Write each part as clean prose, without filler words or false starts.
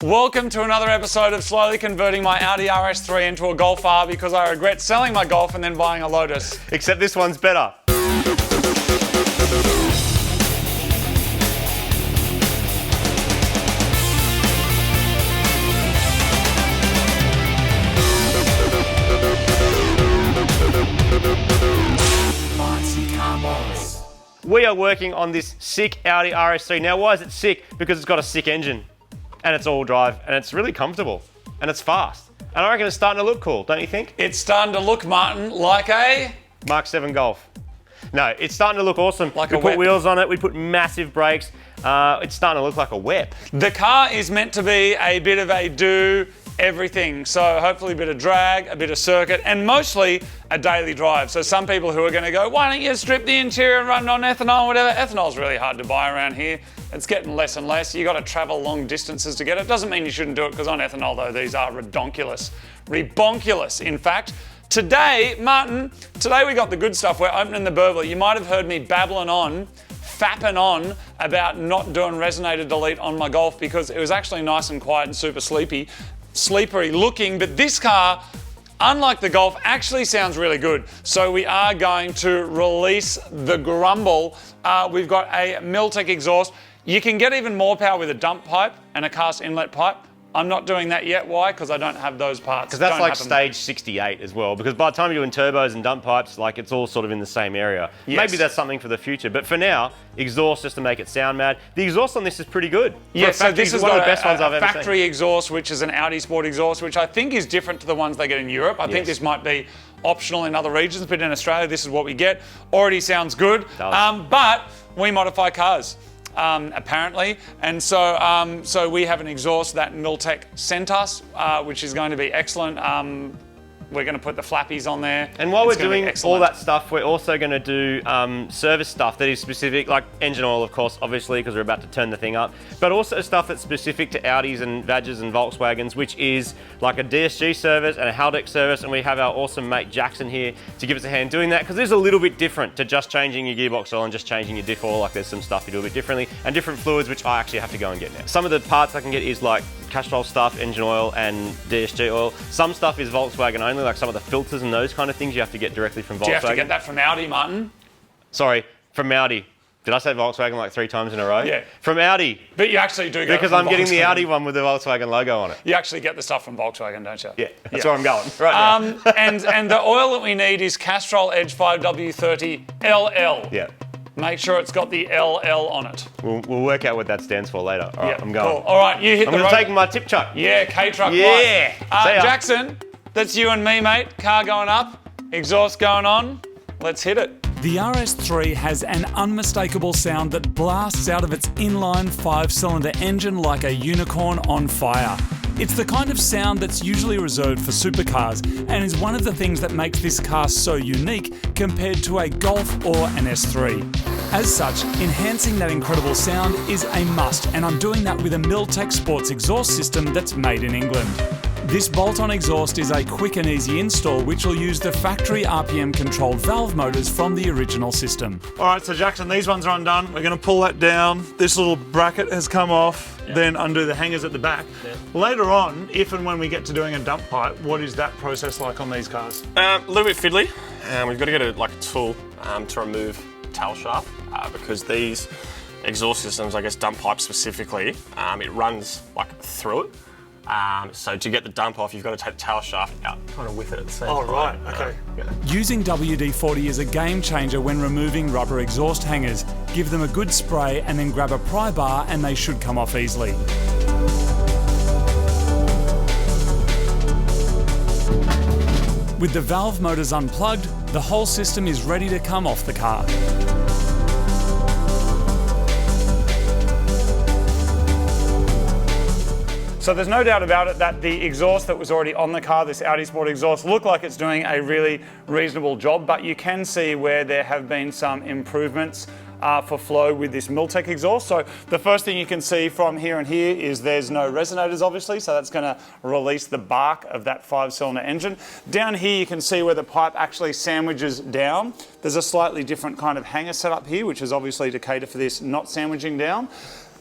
Welcome to another episode of slowly converting my Audi RS3 into a Golf R because I regret selling my Golf and then buying a Lotus. Except this one's better. We are working on this sick Audi RS3. Now, why is it sick? Because it's got a sick engine, and it's all drive, and it's really comfortable, and it's fast. And I reckon it's starting to look cool, don't you think? It's starting to look, Martin, like a... Mark 7 Golf. No, it's starting to look awesome. Like we a put whip. wheels on it, we put massive brakes. It's starting to look like a whip. The car is meant to be a bit of a do everything. So hopefully a bit of drag, a bit of circuit, and mostly a daily drive. So some people who are going to go, why don't you strip the interior and run it on ethanol or whatever? Ethanol's really hard to buy around here. It's getting less and less. You got to travel long distances to get it. Doesn't mean you shouldn't do it, because on ethanol though, these are redonkulous. Rebonkulous, in fact. Today, Martin, today we got the good stuff. We're opening the Burglar. You might have heard me babbling on, fapping on about not doing resonator delete on my Golf because it was actually nice and quiet and super sleepery looking, but this car, unlike the Golf, actually sounds really good. So we are going to release the grumble. We've got a Miltech exhaust. You can get even more power with a dump pipe and a cast inlet pipe. I'm not doing that yet. Why? Because I don't have those parts. Because that's like stage 68 as well. Because by the time you're doing turbos and dump pipes, like it's all sort of in the same area. Yes. Maybe that's something for the future. But for now, exhaust just to make it sound mad. The exhaust on this is pretty good. Yeah, so this is one of the best ones I've ever seen. Factory exhaust, which is an Audi Sport exhaust, which I think is different to the ones they get in Europe. I think this might be optional in other regions, but in Australia, this is what we get. Already sounds good. But we modify cars. Apparently, and so we have an exhaust that Miltech sent us, which is going to be excellent. We're going to put the flappies on there. And while we're doing all that stuff, we're also going to do service stuff that is specific, like engine oil, of course, obviously, because we're about to turn the thing up, but also stuff that's specific to Audis and Badgers and Volkswagens, which is like a DSG service and a Haldex service, and we have our awesome mate Jackson here to give us a hand doing that, because it's a little bit different to just changing your gearbox oil and just changing your diff oil. Like there's some stuff you do a bit differently, and different fluids, which I actually have to go and get now. Some of the parts I can get is like Castrol stuff, engine oil and DSG oil. Some stuff is Volkswagen only, like some of the filters and those kind of things you have to get directly from Volkswagen. Do you have to get that from Audi, Martin? Sorry, from Audi. Did I say Volkswagen like 3 times in a row? Yeah. From Audi. But you actually do get because I'm getting the Audi one with the Volkswagen logo on it. You actually get the stuff from Volkswagen, don't you? Yeah, that's where I'm going right now. and the oil that we need is Castrol Edge 5W30 LL. Yeah. Make sure it's got the LL on it. We'll work out what that stands for later. All right, I'm going. Cool. All right, you hit the road. I'm going to take my tip truck. Yeah, K-truck. Yeah. Right. Jackson, that's you and me, mate. Car going up, exhaust going on. Let's hit it. The RS3 has an unmistakable sound that blasts out of its inline 5-cylinder engine like a unicorn on fire. It's the kind of sound that's usually reserved for supercars and is one of the things that makes this car so unique compared to a Golf or an S3. As such, enhancing that incredible sound is a must, and I'm doing that with a Miltech Sports exhaust system that's made in England. This bolt-on exhaust is a quick and easy install, which will use the factory RPM-controlled valve motors from the original system. All right, so Jackson, these ones are undone. We're going to pull that down. This little bracket has come off, then undo the hangers at the back. Later on, if and when we get to doing a dump pipe, what is that process like on these cars? A little bit fiddly. We've got to get a tool to remove tail shaft because these exhaust systems, I guess dump pipe specifically, it runs like through it. So to get the dump off, you've got to take the tail shaft out, kind of with it at the same time. Oh, right, okay. Using WD-40 is a game changer when removing rubber exhaust hangers. Give them a good spray and then grab a pry bar and they should come off easily. With the valve motors unplugged, the whole system is ready to come off the car. So there's no doubt about it that the exhaust that was already on the car, this Audi Sport exhaust, looked like it's doing a really reasonable job, but you can see where there have been some improvements for flow with this Miltech exhaust. So the first thing you can see from here and here is there's no resonators, obviously, so that's going to release the bark of that 5-cylinder engine. Down here you can see where the pipe actually sandwiches down. There's a slightly different kind of hanger setup here, which is obviously to cater for this not sandwiching down.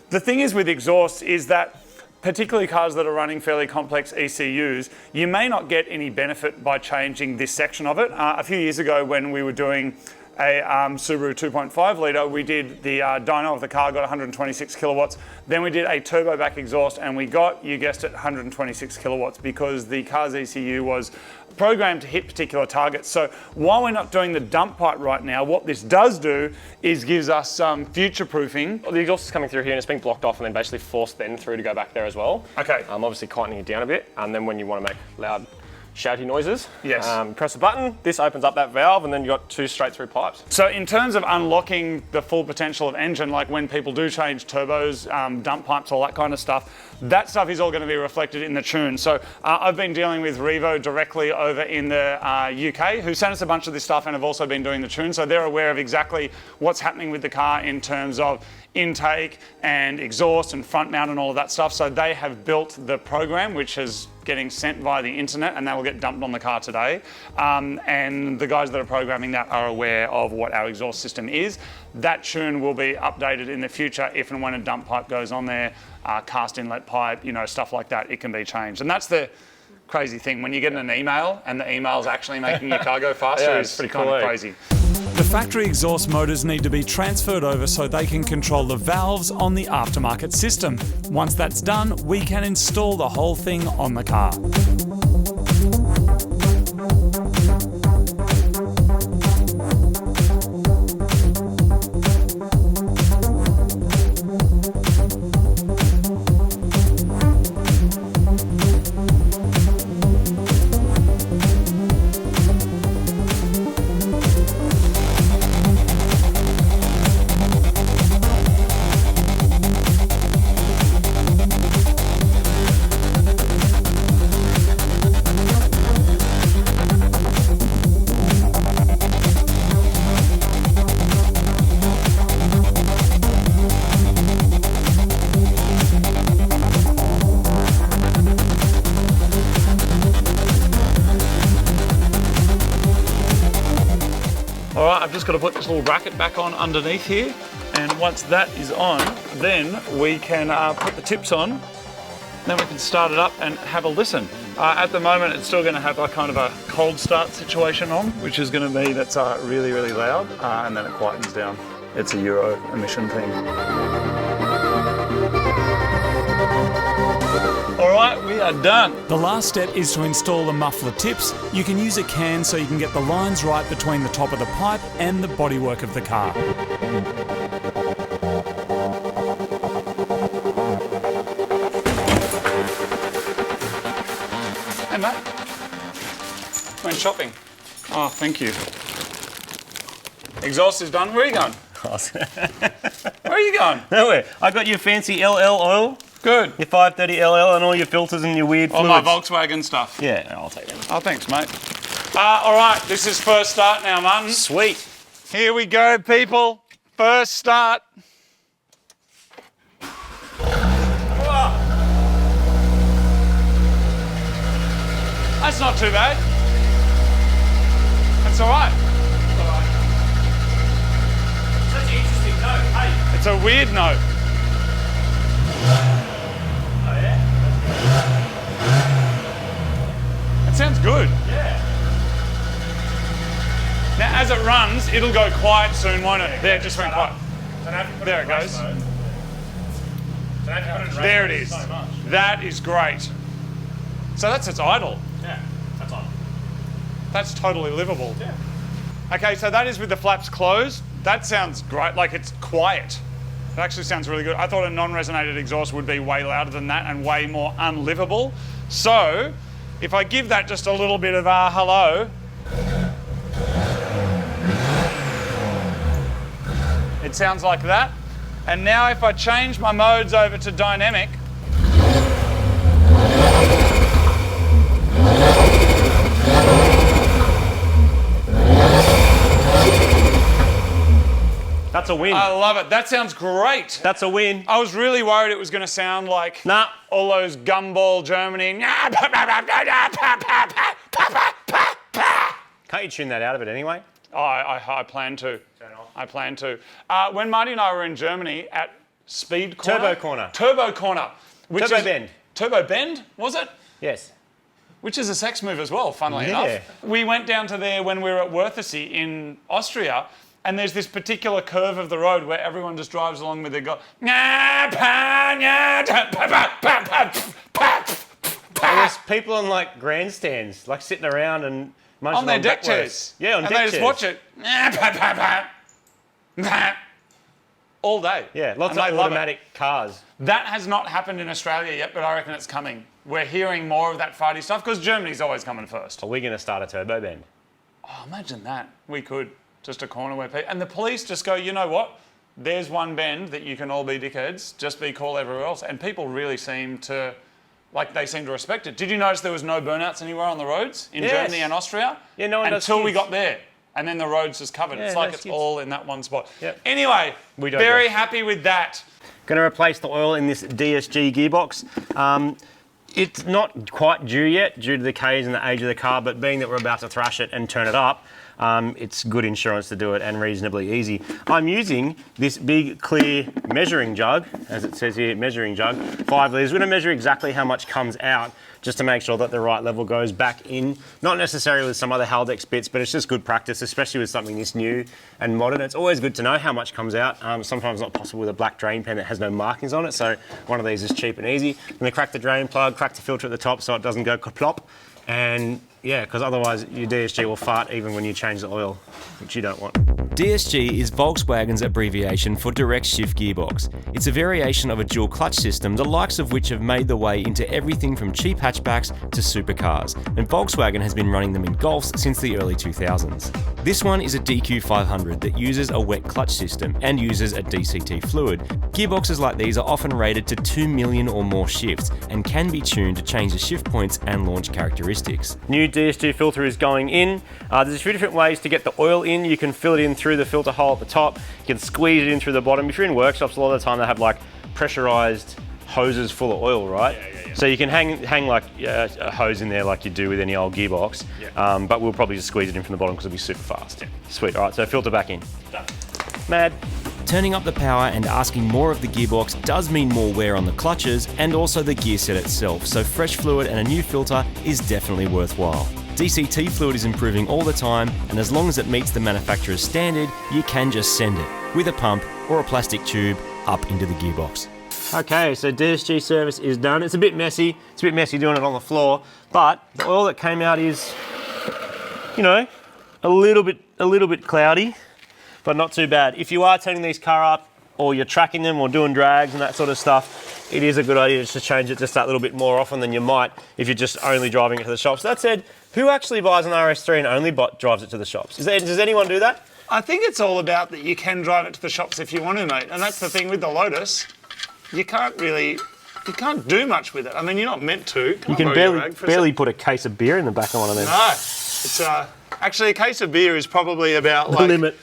The thing is with exhaust is that particularly cars that are running fairly complex ECUs, you may not get any benefit by changing this section of it. A few years ago when we were doing a Subaru 2.5 litre, we did the dyno of the car, got 126 kilowatts. Then we did a turbo back exhaust and we got, you guessed it, 126 kilowatts because the car's ECU was programmed to hit particular targets. So while we're not doing the dump pipe right now, what this does do is gives us some future proofing. The exhaust is coming through here and it's being blocked off and then basically forced then through to go back there as well. Okay. Obviously tightening it down a bit, and then when you want to make loud shouty noises, yes. Press a button, this opens up that valve and then you've got 2 straight through pipes. So in terms of unlocking the full potential of engine, like when people do change turbos, dump pipes, all that kind of stuff, that stuff is all going to be reflected in the tune. So I've been dealing with Revo directly over in the UK, who sent us a bunch of this stuff and have also been doing the tune. So they're aware of exactly what's happening with the car in terms of intake and exhaust and front mount and all of that stuff. So they have built the program, which is getting sent via the internet, and that will get dumped on the car today. And the guys that are programming that are aware of what our exhaust system is. That tune will be updated in the future if and when a dump pipe goes on there, cast inlet pipe, you know, stuff like that, it can be changed. And that's the crazy thing. When you get an email and the email's actually making your car go faster, it's pretty kind of crazy. The factory exhaust motors need to be transferred over so they can control the valves on the aftermarket system. Once that's done, we can install the whole thing on the car. All right, I've just got to put this little bracket back on underneath here. And once that is on, then we can put the tips on. Then we can start it up and have a listen. At the moment, it's still going to have a kind of a cold start situation on, which is going to be that's really, really loud. And then it quietens down. It's a Euro emission thing. All right, we are done. The last step is to install the muffler tips. You can use a can so you can get the lines right between the top of the pipe and the bodywork of the car. Hey mate, went shopping. Oh, thank you. Exhaust is done. Where are you going? Where are you going? Nowhere. I got your fancy LL oil. Good. Your 530LL and all your filters and your weird All fluids. my Volkswagen stuff. Yeah, I'll take them. Oh, thanks, mate. All right, this is first start now, Martin. Sweet. Here we go, people. First start. That's not too bad. That's all right. Such an interesting note. Hey. It's a weird note. Oh, yeah? It sounds good. Yeah. Now, as it runs, it'll go quiet soon, won't it? There, it just went quiet. There it goes. There it is. That is great. So that's its idle. Yeah, that's on. That's totally livable. Yeah. Okay, so that is with the flaps closed. That sounds great, like it's quiet. It actually sounds really good. I thought a non-resonated exhaust would be way louder than that and way more unlivable. So, if I give that just a little bit of hello, it sounds like that. And now if I change my modes over to dynamic, That's a win. I love it. That sounds great. That's a win. I was really worried it was going to sound like all those gumball Germany. Can't you tune that out of it anyway? I plan to. I plan to. When Marty and I were in Germany at Speed Corner. Turbo Corner. Turbo Corner. Turbo bend. Turbo bend, was it? Yes. Which is a sex move as well, funnily Yeah. enough. We went down to there when we were at Wörthersee in Austria, and there's this particular curve of the road where everyone just drives along with their And there's people on like grandstands, like sitting around and munching on their deck bratwursts. chairs. Yeah, on and deck they just chairs. watch it all day. Yeah, lots And of they love it. automatic cars. That has not happened in Australia yet, but I reckon it's coming. We're hearing more of that farty stuff because Germany's always coming first. Are we going to start a turbo bend? Oh, imagine that. We could. Just a corner where people... And the police just go, you know what? There's one bend that you can all be dickheads, just be cool everywhere else. And people really seem to... Like, they seem to respect it. Did you notice there was no burnouts anywhere on the roads in Yes. Germany and Austria? Yeah, no one does until we skids. got there. And then the road's just covered. Yeah, it's no like it's skids. all in that one spot. Yep. Anyway, We don't very go. happy with that. Going to replace the oil in this DSG gearbox. It's not quite due yet due to the Ks and the age of the car, but being that we're about to thrash it and turn it up, it's good insurance to do it and reasonably easy. I'm using this big clear measuring jug, as it says here, measuring jug, 5 litres. We're going to measure exactly how much comes out just to make sure that the right level goes back in. Not necessarily with some other Haldex bits, but it's just good practice, especially with something this new and modern. It's always good to know how much comes out. Sometimes not possible with a black drain pan that has no markings on it, so one of these is cheap and easy. I'm going to crack the drain plug, crack the filter at the top so it doesn't go kaplop. And yeah, because otherwise your DSG will fart even when you change the oil, which you don't want. DSG is Volkswagen's abbreviation for direct shift gearbox. It's a variation of a dual clutch system, the likes of which have made their way into everything from cheap hatchbacks to supercars, and Volkswagen has been running them in Golfs since the early 2000s. This one is a DQ500 that uses a wet clutch system and uses a DCT fluid. Gearboxes like these are often rated to 2 million or more shifts and can be tuned to change the shift points and launch characteristics. New DSG filter is going in. There's a few different ways to get the oil in. You can fill it in through the filter hole at the top. You can squeeze it in through the bottom. If you're in workshops, a lot of the time they have like pressurized hoses full of oil, right? Yeah. So you can hang like a hose in there like you do with any old gearbox. Yeah. But we'll probably just squeeze it in from the bottom because it'll be super fast. Yeah. Sweet. All right, so filter back in. Done. Mad. Turning up the power and asking more of the gearbox does mean more wear on the clutches and also the gear set itself, so fresh fluid and a new filter is definitely worthwhile. DCT fluid is improving all the time, and as long as it meets the manufacturer's standard, you can just send it, with a pump or a plastic tube, up into the gearbox. Okay, so DSG service is done. It's a bit messy. It's a bit messy doing it on the floor, but the oil that came out is, you know, a little bit cloudy, but not too bad. If you are turning these car up, or you're tracking them or doing drags and that sort of stuff, it is a good idea just to change it just that little bit more often than you might if you're just only driving it to the shops. That said, who actually buys an RS3 and only drives it to the shops? Does anyone do that? I think it's all about that you can drive it to the shops if you want to, mate. And that's the thing with the Lotus. You can't do much with it. I mean, you're not meant to. You can barely put a case of beer in the back of one of them. No, it's actually a case of beer is probably about like limit.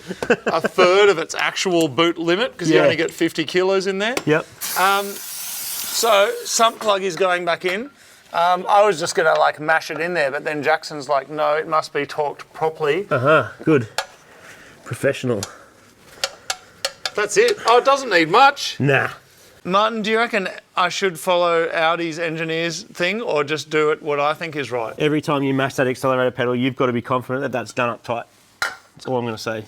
a third of its actual boot limit because you only get 50 kilos in there. Yep. So sump plug is going back in. I was just gonna like mash it in there, but then Jackson's like, no, it must be torqued properly. Good. Professional. That's it. Oh, it doesn't need much. Nah. Martin, do you reckon I should follow Audi's engineer's thing or just do it what I think is right? Every time you mash that accelerator pedal, you've got to be confident that that's done up tight. That's all I'm going to say.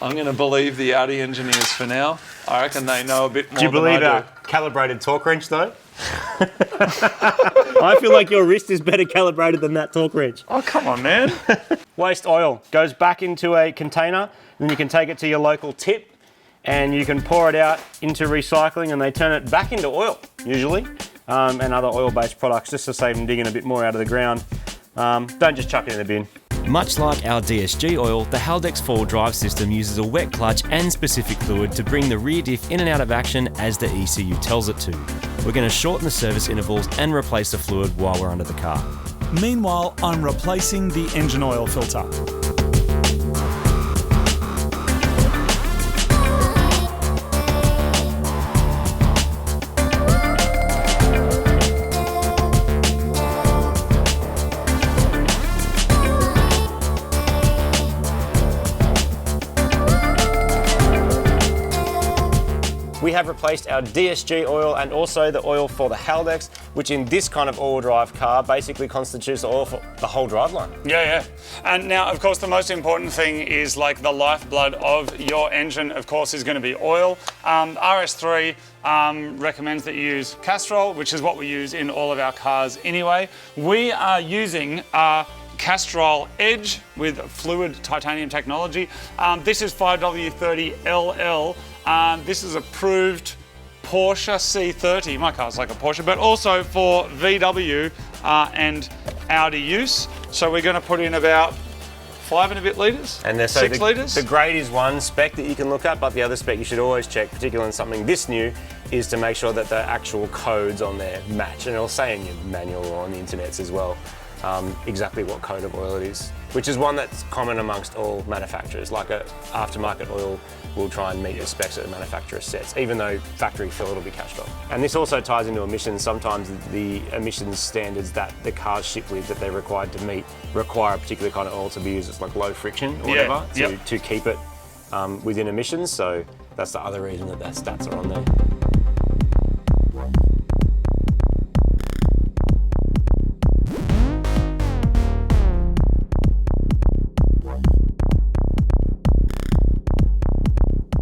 I'm going to believe the Audi engineers for now. I reckon they know a bit more Do you believe than I a calibrated torque wrench though? I feel like your wrist is better calibrated than that torque wrench. Oh, come on, man. Waste oil goes back into a container, then you can take it to your local tip and you can pour it out into recycling and they turn it back into oil, usually, and other oil-based products, just to save them digging a bit more out of the ground. Don't just chuck it in the bin. Much like our DSG oil, the Haldex 4 drive system uses a wet clutch and specific fluid to bring the rear diff in and out of action as the ECU tells it to. We're going to shorten the service intervals and replace the fluid while we're under the car. Meanwhile, I'm replacing the engine oil filter. We have replaced our DSG oil and also the oil for the Haldex, which in this kind of all-wheel drive car basically constitutes the oil for the whole driveline. Yeah. And now, of course, the most important thing is like the lifeblood of your engine, of course, is going to be oil. RS3 recommends that you use Castrol, which is what we use in all of our cars anyway. We are using Castrol Edge with fluid titanium technology. This is 5W30LL. This is approved Porsche C30. My car's like a Porsche, but also for VW and Audi use. So we're going to put in about 5 and a bit litres, and 6 litres. The grade is one spec that you can look at, but the other spec you should always check, particularly on something this new, is to make sure that the actual codes on there match. And it'll say in your manual or on the internets as well exactly what code of oil it is, which is one that's common amongst all manufacturers. Like a aftermarket oil will try and meet the specs that the manufacturer sets, even though factory fill it'll be Castrol. And this also ties into emissions. Sometimes the emissions standards that the cars ship with that they're required to meet require a particular kind of oil to be used. It's like low friction or whatever to keep it within emissions. So that's the other reason that stats are on there.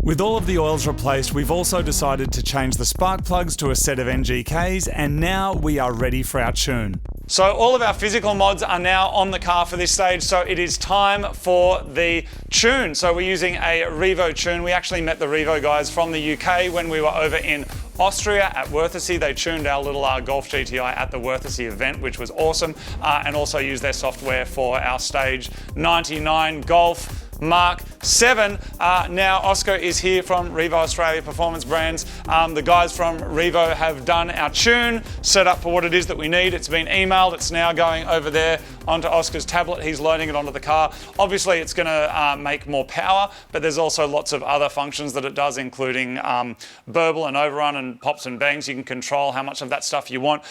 With all of the oils replaced, we've also decided to change the spark plugs to a set of NGKs, and now we are ready for our tune. So all of our physical mods are now on the car for this stage, so it is time for the tune. So we're using a Revo tune. We actually met the Revo guys from the UK when we were over in Austria at Wörthersee. They tuned our little Golf GTI at the Wörthersee event, which was awesome, and also used their software for our stage 99 Golf Mark 7. Now Oscar is here from Revo Australia Performance Brands. The guys from Revo have done our tune, set up for what it is that we need. It's been emailed. It's now going over there onto Oscar's tablet. He's loading it onto the car. Obviously it's going to make more power, but there's also lots of other functions that it does, including burble and overrun and pops and bangs. You can control how much of that stuff you want.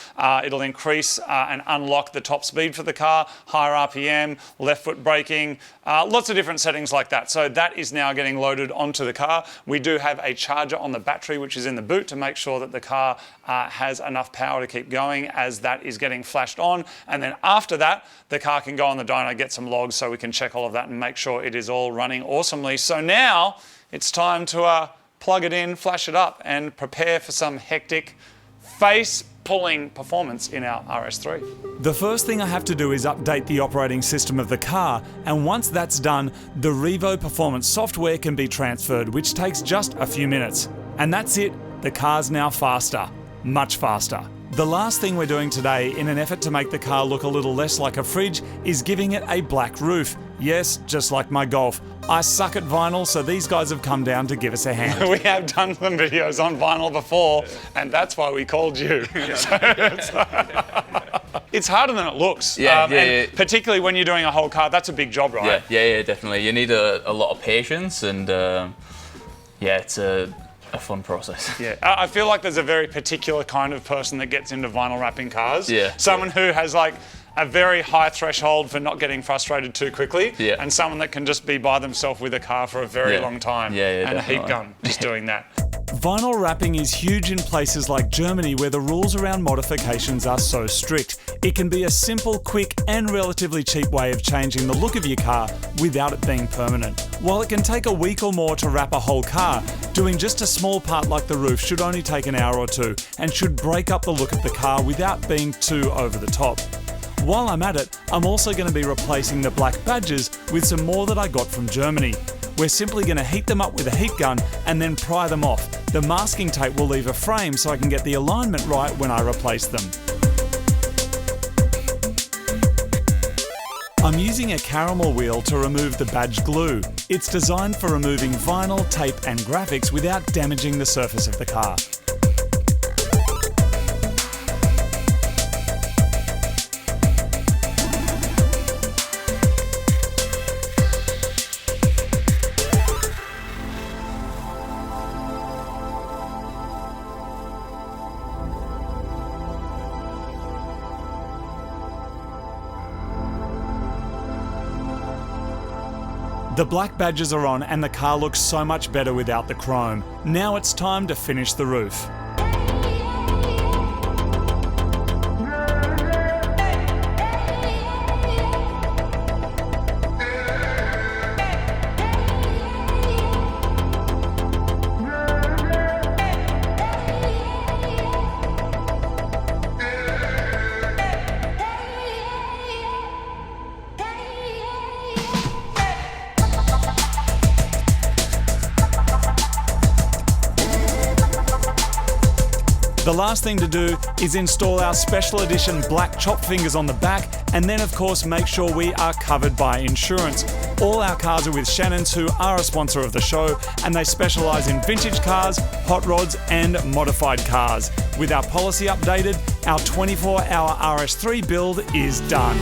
It'll increase and unlock the top speed for the car, higher RPM, left foot braking, lots of different settings like that. So that is now getting loaded onto the car. We do have a charger on the battery, which is in the boot, to make sure that the car has enough power to keep going as that is getting flashed on. And then after that, the car can go on the dyno, get some logs so we can check all of that and make sure it is all running awesomely. So now it's time to plug it in, flash it up, and prepare for some hectic face-pulling performance in our RS3. The first thing I have to do is update the operating system of the car, and once that's done, the Revo Performance software can be transferred, which takes just a few minutes. And that's it, the car's now faster, much faster. The last thing we're doing today, in an effort to make the car look a little less like a fridge, is giving it a black roof. Yes, just like my Golf. I suck at vinyl, so these guys have come down to give us a hand. We have done some videos on vinyl before, and that's why we called you. It's harder than it looks. Yeah. Particularly when you're doing a whole car, that's a big job, right? Yeah, definitely. You need a lot of patience, and it's a fun process. Yeah, I feel like there's a very particular kind of person that gets into vinyl wrapping cars. Yeah. Someone who has like a very high threshold for not getting frustrated too quickly, and someone that can just be by themselves with a car for a very long time, and definitely. a heat gun just doing that. Vinyl wrapping is huge in places like Germany, where the rules around modifications are so strict. It can be a simple, quick and relatively cheap way of changing the look of your car without it being permanent. While it can take a week or more to wrap a whole car, doing just a small part like the roof should only take an hour or two and should break up the look of the car without being too over the top. While I'm at it, I'm also going to be replacing the black badges with some more that I got from Germany. We're simply going to heat them up with a heat gun and then pry them off. The masking tape will leave a frame so I can get the alignment right when I replace them. I'm using a caramel wheel to remove the badge glue. It's designed for removing vinyl, tape and graphics without damaging the surface of the car. The black badges are on and the car looks so much better without the chrome. Now it's time to finish the roof. The last thing to do is install our special edition black chop fingers on the back, and then of course make sure we are covered by insurance. All our cars are with Shannons, who are a sponsor of the show, and they specialise in vintage cars, hot rods and modified cars. With our policy updated, our 24-hour RS3 build is done.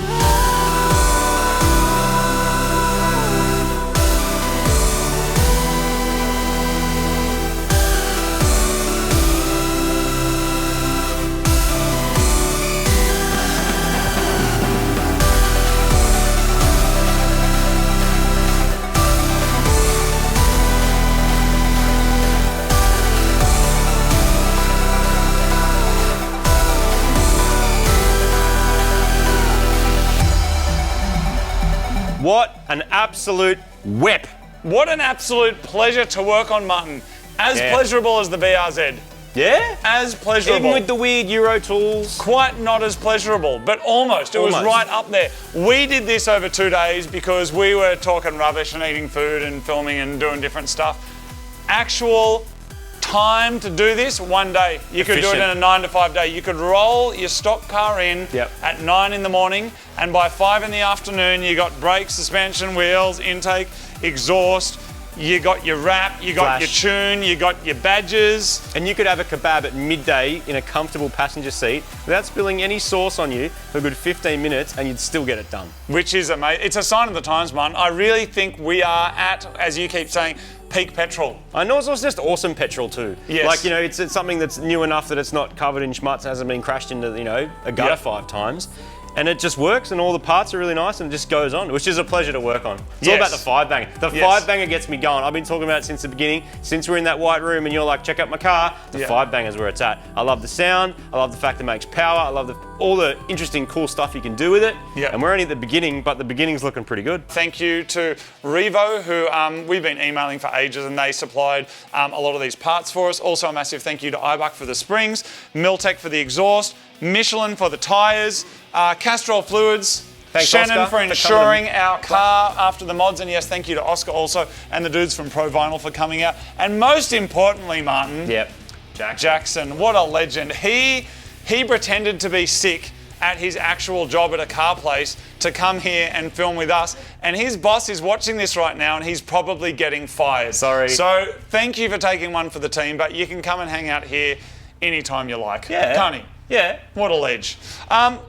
What an absolute whip. What an absolute pleasure to work on, Martin. As pleasurable as the BRZ. Yeah? As pleasurable. Even with the weird Euro tools. Quite not as pleasurable, but almost. It was right up there. We did this over 2 days because we were talking rubbish and eating food and filming and doing different stuff. Actual time to do this, 1 day. You could do it in a 9 to 5 day. You could roll your stock car in at 9 in the morning, and by 5 in the afternoon, you got brakes, suspension, wheels, intake, exhaust, you got your wrap, you got your tune, you got your badges. And you could have a kebab at midday in a comfortable passenger seat without spilling any sauce on you for a good 15 minutes, and you'd still get it done. Which is amazing. It's a sign of the times, Martin. I really think we are at, as you keep saying, peak petrol. I know it's also just awesome petrol too. Yes. Like, you know, it's something that's new enough that it's not covered in schmutz, hasn't been crashed into, you know, a gutter 5 times. And it just works, and all the parts are really nice, and it just goes on, which is a pleasure to work on. It's all about the 5-banger. The 5-banger gets me going. I've been talking about it since the beginning. Since we're in that white room and you're like, check out my car, the 5-banger is where it's at. I love the sound. I love the fact it makes power. I love all the interesting, cool stuff you can do with it. And we're only at the beginning, but the beginning's looking pretty good. Thank you to Revo, who we've been emailing for ages, and they supplied a lot of these parts for us. Also a massive thank you to iBuck for the springs, Miltech for the exhaust, Michelin for the tyres, Castrol Fluids, Thanks, Shannon Oscar, for insuring our car after the mods, and yes, thank you to Oscar also, and the dudes from Pro Vinyl for coming out. And most importantly, Martin, Jackson, what a legend. He pretended to be sick at his actual job at a car place to come here and film with us, and his boss is watching this right now, and he's probably getting fired. Sorry. So thank you for taking one for the team, but you can come and hang out here anytime you like. Can't he? Yeah. What a ledge.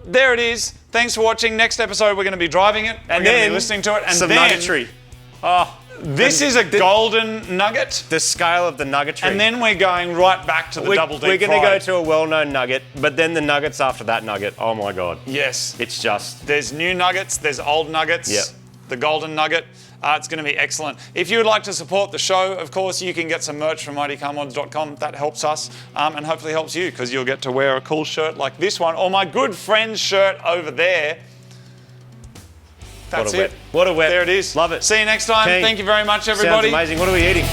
There it is. Thanks for watching. Next episode, we're going to be driving it. And we're going to then be listening to it. And some then, nuggetry. Oh, this is a golden nugget. the scale of the nuggetry. And then we're going right back to the double deep We're going to go fried. to a well-known nugget, but then the nuggets after that nugget. Oh my God. Yes. It's just... There's new nuggets. There's old nuggets. Yep. The golden nugget. It's going to be excellent. If you would like to support the show, of course, you can get some merch from mightycarmods.com. That helps us and hopefully helps you, because you'll get to wear a cool shirt like this one, or my good friend's shirt over there. That's it. What a whip. There it is. Love it. See you next time. Keen. Thank you very much, everybody. Sounds amazing. What are we eating?